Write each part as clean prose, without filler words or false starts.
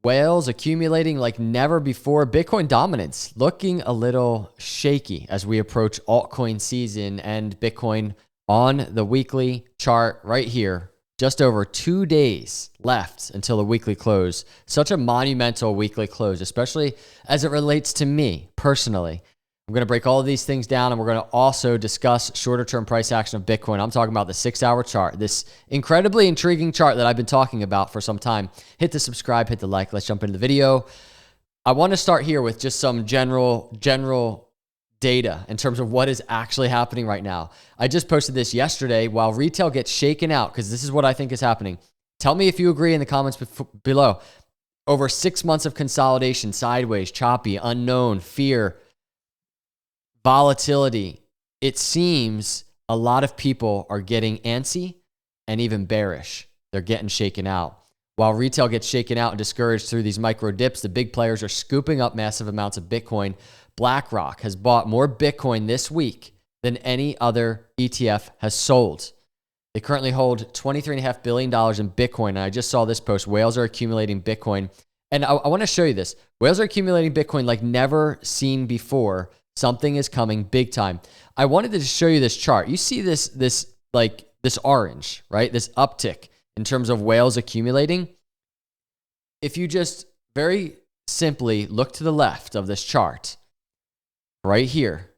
Whales accumulating like never before. Bitcoin dominance looking a little shaky as we approach altcoin season, and Bitcoin on the weekly chart right here. Just over 2 days left until the weekly close. Such a monumental weekly close, especially as it relates to me personally. I'm going to break all of these things down, and we're going to also discuss shorter term price action of Bitcoin. I'm talking about the 6-hour chart, this incredibly intriguing chart that I've been talking about for some time. Hit the subscribe, hit the like. Let's jump into the video. I want to start here with just some general data in terms of what is actually happening right now. I just posted this yesterday while retail gets shaken out, because this is what I think is happening. Tell me if you agree in the comments below. Over 6 months of consolidation, sideways, choppy, unknown, fear, volatility. It seems a lot of people are getting antsy and even bearish. They're getting shaken out. While retail gets shaken out and discouraged through these micro dips, the big players are scooping up massive amounts of Bitcoin. BlackRock has bought more Bitcoin this week than any other ETF has sold. They currently hold $23.5 billion in Bitcoin. And I just saw this post. Whales are accumulating Bitcoin. And I want to show you this. Whales are accumulating Bitcoin like never seen before. Something is coming big time. I wanted to show you this chart. You see this orange, right? This uptick in terms of whales accumulating. If you just very simply look to the left of this chart, right here,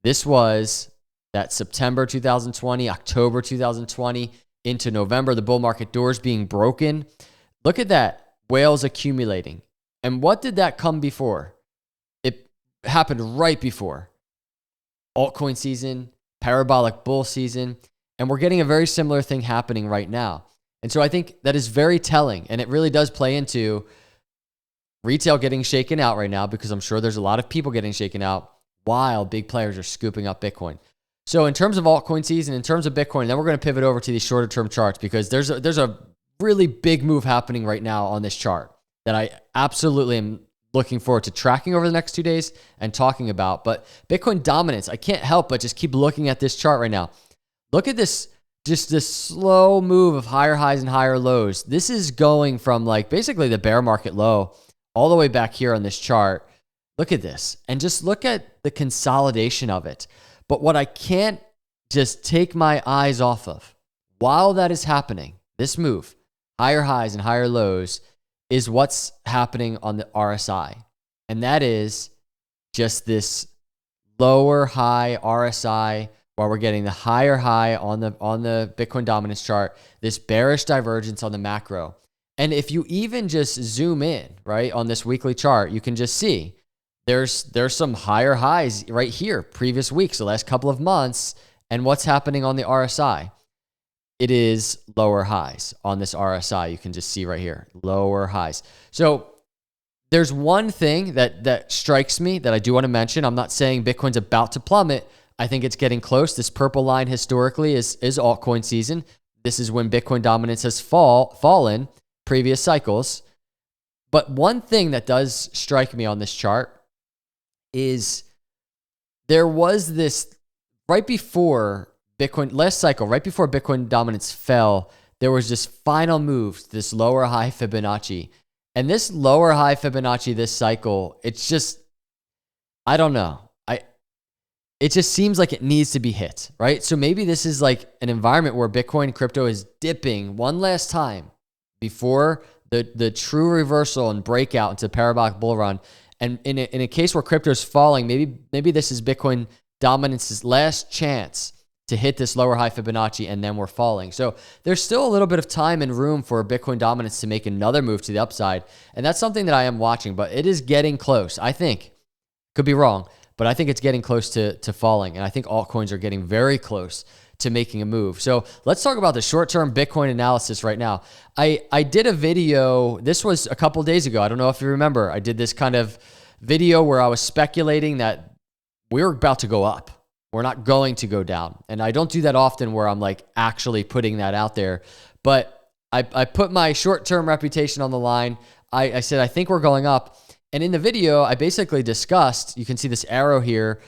this was that September 2020, October 2020 into November, the bull market doors being broken. Look at that, whales accumulating. And what did that come before? It happened right before altcoin season, parabolic bull season, and we're getting a very similar thing happening right now. And so I think that is very telling, and it really does play into retail getting shaken out right now, because I'm sure there's a lot of people getting shaken out while big players are scooping up Bitcoin. So in terms of altcoin season, in terms of Bitcoin, then we're going to pivot over to these shorter term charts, because there's a really big move happening right now on this chart that I absolutely am looking forward to tracking over the next 2 days and talking about. But Bitcoin dominance, I can't help but just keep looking at this chart right now. Look at this, just this slow move of higher highs and higher lows. This is going from like basically the bear market low all the way back here on this chart. Look at this, and just look at the consolidation of it. But what I can't just take my eyes off of while that is happening, this move, higher highs and higher lows, is what's happening on the RSI. And that is just this lower high RSI, while we're getting the higher high on the Bitcoin dominance chart, this bearish divergence on the macro. And if you even just zoom in, right, on this weekly chart, you can just see there's some higher highs right here, previous weeks, the last couple of months. And what's happening on the RSI? It is lower highs on this RSI. You can just see right here, lower highs. So there's one thing that strikes me that I do want to mention. I'm not saying Bitcoin's about to plummet. I think it's getting close. This purple line historically is altcoin season. This is when Bitcoin dominance has fallen previous cycles. But one thing that does strike me on this chart is there was this right before Bitcoin, last cycle, right before Bitcoin dominance fell, there was this final move, this lower high Fibonacci. And this lower high Fibonacci this cycle, it's just, I don't know. It just seems like it needs to be hit, right? So maybe this is like an environment where Bitcoin and crypto is dipping one last time before the true reversal and breakout into parabolic bull run. And in a case where crypto is falling, maybe this is Bitcoin dominance's last chance to hit this lower high Fibonacci, and then we're falling. So there's still a little bit of time and room for Bitcoin dominance to make another move to the upside. And that's something that I am watching, but it is getting close. I think, could be wrong, but I think it's getting close to falling. And I think altcoins are getting very close to making a move. So let's talk about the short-term Bitcoin analysis right now. I did a video, this was a couple days ago. I don't know if you remember. I did this kind of video where I was speculating that we're about to go up. We're not going to go down. And I don't do that often where I'm like actually putting that out there. But I put my short-term reputation on the line. I said, I think we're going up. And in the video, I basically discussed, you can see this arrow here,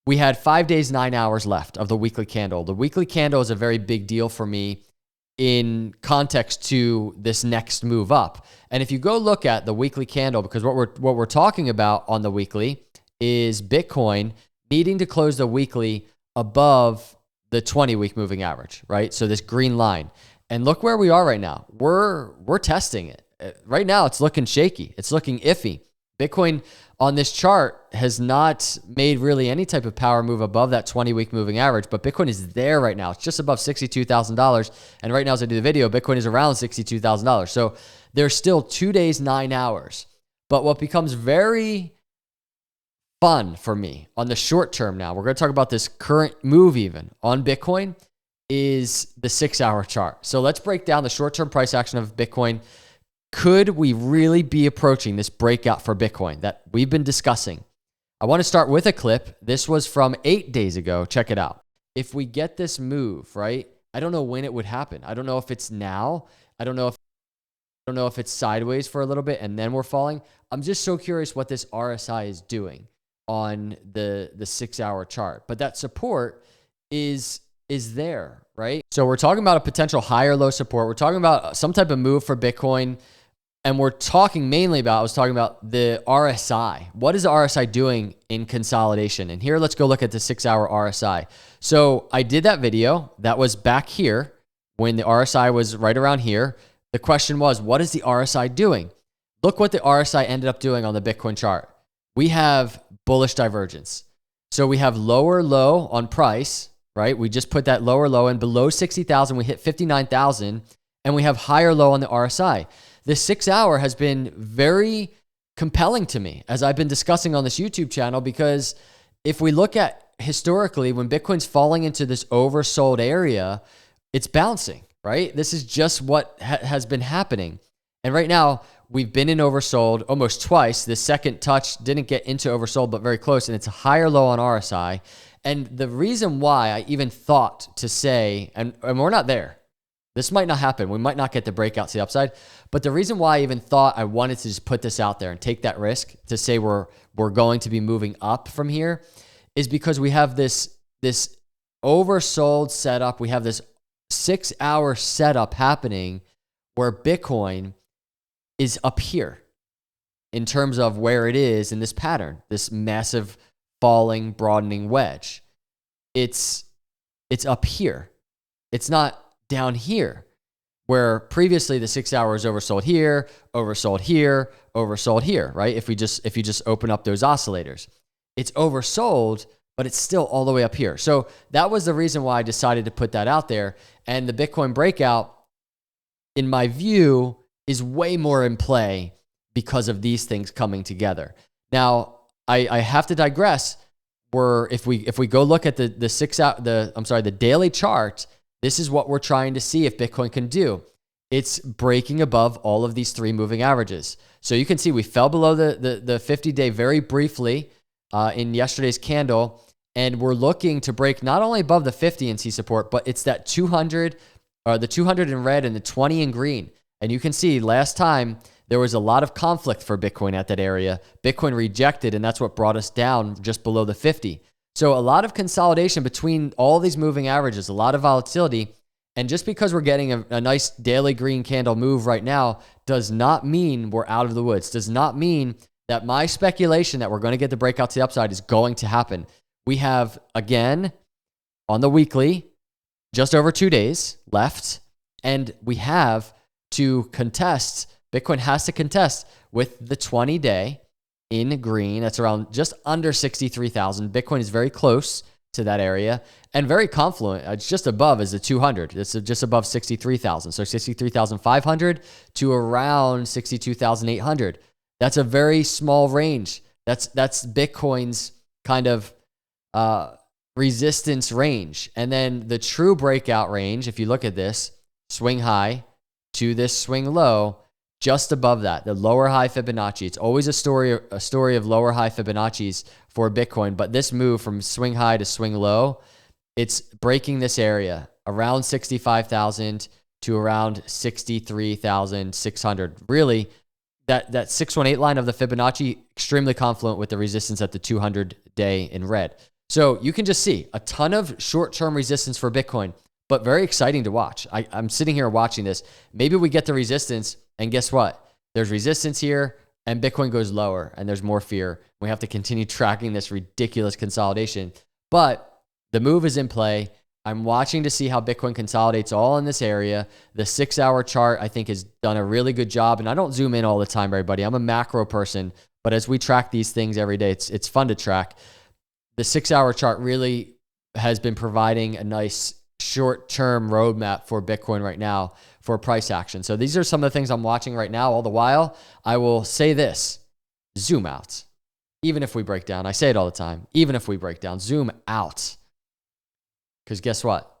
we had 5 days, 9 hours left of the weekly candle. The weekly candle is a very big deal for me. in context to this next move up. And if you go look at the weekly candle, because what we're talking about on the weekly is Bitcoin needing to close the weekly above the 20-week moving average, right? So this green line. And look where we are right now. We're testing it. Right now it's looking shaky. It's looking iffy. Bitcoin on this chart has not made really any type of power move above that 20-week moving average, but Bitcoin is there right now. It's just above $62,000. And right now, as I do the video, Bitcoin is around $62,000. So there's still 2 days, 9 hours. But what becomes very fun for me on the short term now, we're going to talk about this current move even on Bitcoin, is the 6-hour chart. So let's break down the short-term price action of Bitcoin. Could we really be approaching this breakout for Bitcoin that we've been discussing? I want to start with a clip. This was from 8 days ago. Check it out. If we get this move, right? I don't know when it would happen. I don't know if it's now. I don't know if it's sideways for a little bit and then we're falling. I'm just so curious what this RSI is doing on the 6-hour chart. But that support is there, right? So we're talking about a potential higher low support. We're talking about some type of move for Bitcoin. And we're talking mainly about, I was talking about the RSI. What is the RSI doing in consolidation? And here, let's go look at the 6-hour RSI. So I did that video. That was back here when the RSI was right around here. The question was, what is the RSI doing? Look what the RSI ended up doing on the Bitcoin chart. We have bullish divergence. So we have lower low on price, right? We just put that lower low in below 60,000. We hit 59,000 and we have higher low on the RSI. The 6-hour has been very compelling to me as I've been discussing on this YouTube channel, because if we look at historically, when Bitcoin's falling into this oversold area, it's bouncing, right? This is just what has been happening. And right now, we've been in oversold almost twice. The second touch didn't get into oversold, but very close, and it's a higher low on RSI. And the reason why I even thought to say, and we're not there, this might not happen. We might not get the breakout to the upside. But the reason why I even thought I wanted to just put this out there and take that risk to say we're going to be moving up from here is because we have this oversold setup. We have this 6-hour setup happening where Bitcoin is up here in terms of where it is in this pattern, this massive falling, broadening wedge. It's up here. It's not down here, where previously the 6-hour is oversold here, oversold here, oversold here, right? If you just open up those oscillators, it's oversold, but it's still all the way up here. So that was the reason why I decided to put that out there. And the Bitcoin breakout, in my view, is way more in play because of these things coming together. Now, I have to digress. If we go look at the daily chart, this is what we're trying to see if Bitcoin can do. It's breaking above all of these 3 moving averages. So you can see we fell below the 50-day very briefly in yesterday's candle, and we're looking to break not only above the 50 and see support, but it's that 200, or the 200 in red and the 20 in green. And you can see last time there was a lot of conflict for Bitcoin at that area. Bitcoin rejected, and that's what brought us down just below the 50. So a lot of consolidation between all these moving averages, a lot of volatility. And just because we're getting a nice daily green candle move right now does not mean we're out of the woods, does not mean that my speculation that we're going to get the breakout to the upside is going to happen. We have, again, on the weekly, just over 2 days left, and we have to contest, Bitcoin has to contest with the 20-day in green. That's around just under 63,000. Bitcoin is very close to that area and very confluent. It's just above is the 200. It's just above 63,000. So 63,500 to around 62,800. That's a very small range. That's Bitcoin's kind of resistance range. And then the true breakout range, if you look at this, swing high to this swing low, just above that, the lower high Fibonacci. It's always a story of lower high Fibonacci's for Bitcoin, but this move from swing high to swing low, it's breaking this area around 65,000 to around 63,600. Really, that 618 line of the Fibonacci, extremely confluent with the resistance at the 200-day in red. So you can just see a ton of short-term resistance for Bitcoin, but very exciting to watch. I'm sitting here watching this. Maybe we get the resistance, and guess what? There's resistance here, and Bitcoin goes lower, and there's more fear. We have to continue tracking this ridiculous consolidation. But the move is in play. I'm watching to see how Bitcoin consolidates all in this area. The 6-hour chart, I think, has done a really good job. And I don't zoom in all the time, everybody. I'm a macro person. But as we track these things every day, it's fun to track. The 6-hour chart really has been providing a nice short-term roadmap for Bitcoin right now for price action. So these are some of the things I'm watching right now. All the while, I will say this: zoom out. Even if we break down, I say it all the time, even if we break down, zoom out. Because guess what?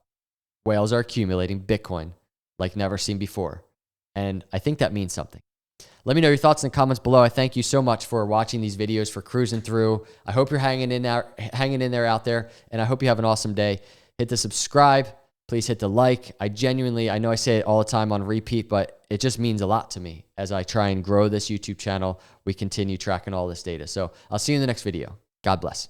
Whales are accumulating Bitcoin like never seen before. And I think that means something. Let me know your thoughts in the comments below. I thank you so much for watching these videos, for cruising through. I hope you're hanging in there out there, and I hope you have an awesome day. Hit the subscribe. Please hit the like. I know I say it all the time on repeat, but it just means a lot to me as I try and grow this YouTube channel. We continue tracking all this data. So I'll see you in the next video. God bless.